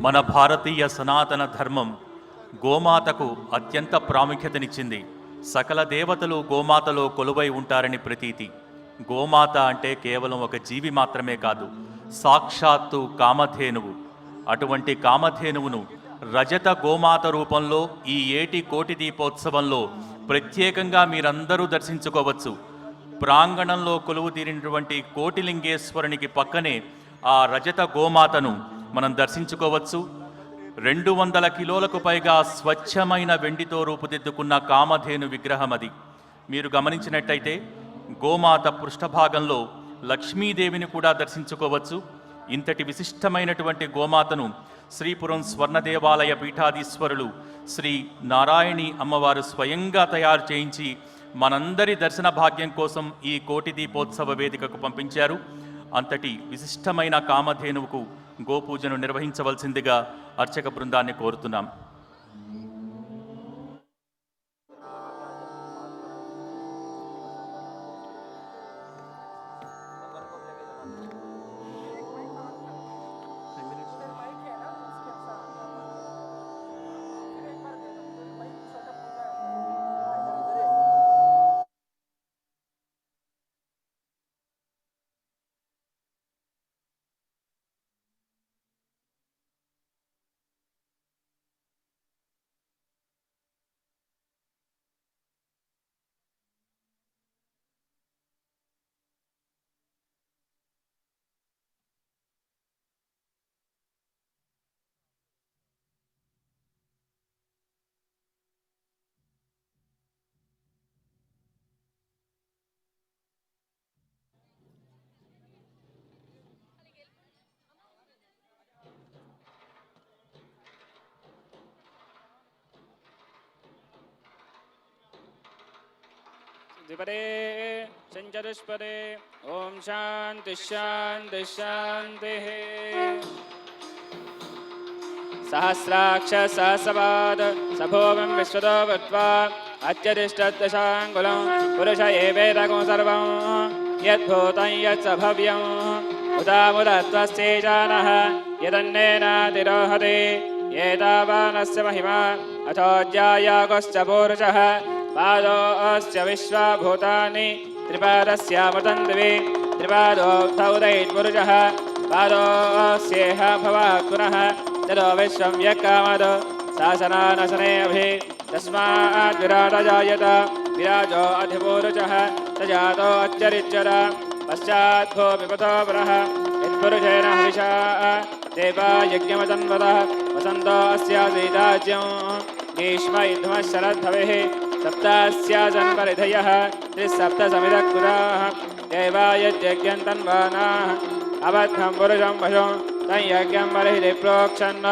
మన భారతీయ సనాతన ధర్మం గోమాతకు అత్యంత ప్రాముఖ్యతనిచ్చింది. సకల దేవతలు గోమాతలో కొలువై ఉంటారని ప్రతీతి. గోమాత అంటే కేవలం ఒక జీవి మాత్రమే కాదు, సాక్షాత్తు కామధేనువు. అటువంటి కామధేనువును రజత గోమాత రూపంలో ఈ ఏటి కోటి దీపోత్సవంలో ప్రత్యేకంగా మీరందరూ దర్శించుకోవచ్చు. ప్రాంగణంలో కొలువు తీరినటువంటి కోటిలింగేశ్వరునికి పక్కనే ఆ రజత గోమాతను మనం దర్శించుకోవచ్చు. 200 కిలోలకు పైగా స్వచ్ఛమైన వెండితో రూపుదిద్దుకున్న కామధేను విగ్రహం అది. మీరు గమనించినట్టయితే గోమాత పృష్ఠభాగంలో లక్ష్మీదేవిని కూడా దర్శించుకోవచ్చు. ఇంతటి విశిష్టమైనటువంటి గోమాతను శ్రీపురం స్వర్ణ దేవాలయ పీఠాధీశ్వరులు శ్రీ నారాయణి అమ్మవారు స్వయంగా తయారు చేయించి మనందరి దర్శన భాగ్యం కోసం ఈ కోటి దీపోత్సవ వేదికకు పంపించారు. అంతటి విశిష్టమైన కామధేనువుకు గోపూజను నిర్వహించవలసిందిగా అర్చక బృందాన్ని కోరుతున్నాం. द्विपदे चतुष्पदे ओम शांति शांति शांति। सहस्राक्ष सहस्रपाद सभोमं विश्वतो भूत्वा अत्यतिष्ठदशाङ्गुलं पुरुष एवेदगुं सर्वं यद्भूतं यत्सभव्यम् उदामुदत्वस्तेजानः यदन्नेनातिरोहति एतावानस्य महिमा अथोऽध्यायागश्च पूरुषः पादोऽस्य विश्वभूतानि त्रिपादस्यामृतं दिवि त्रिपादोक्तौ दैत्पुरुषः पादोऽस्येह भवात् पुनः ततो विश्वं यक्कामदो शासनानशनेऽभि तस्मात् विराटजायत विराजो अधिपूरुषः तजातो अच्चरिच्चर पश्चात् भूमिपतो पुनः यत्पुरुषेण हविषा देवा यज्ञमतन्वतः वसन्तो अस्यासीदाज्यं ग्रीष्म युद्धमः शरद्धवेः सप्तास्यासन् परिधयः त्रिसप्तसमिदकृताः देवा यज्ञं तन्वानाः अबद्धं पुरुषं पशुं तञ्यज्ञं बलिः प्रोक्षन्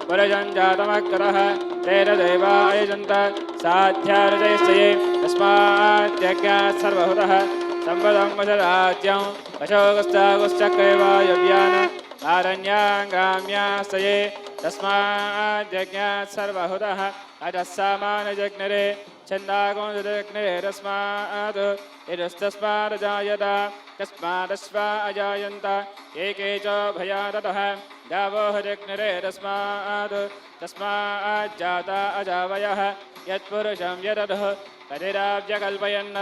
पुरुषं जातमक्रः तेन देवा अयजन्त साध्यारुजयश्चये तस्माद्यज्ञात् सर्वहुतः सम्पदं वशराज्यं वशोगस्तागुश्चक्रवायव्यान् आरण्याङ्गाम्यास्तये तस्माद्यज्ञात् सर्वहुतः अजः सामान्यजज्ञरे छन्दागुंसजज्ञरे तस्मात् इदस्तस्मादजायत तस्मादश्वा अजायन्त एके च भयादतः गावोः जज्ञरे तस्माज्जाता अजावयः यत्पुरुषं यदधः कतिराब्जकल्पयन्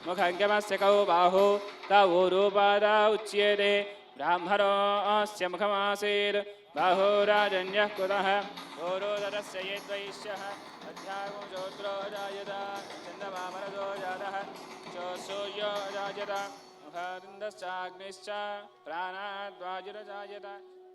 मुखङ्गमस्य कौ बाहु तौ रूपादा उच्येते ब्राह्मणोऽस्य मुखमासीत् बाहो राजन्यः कुतः गोरोदरस्य यद्वैश्यः अध्यागो श्रोत्रो अजायत चन्दमामरदो जातः सूर्यो अजायत मुखारिन्दश्चाग्निश्च प्राणाद्वायुरजायत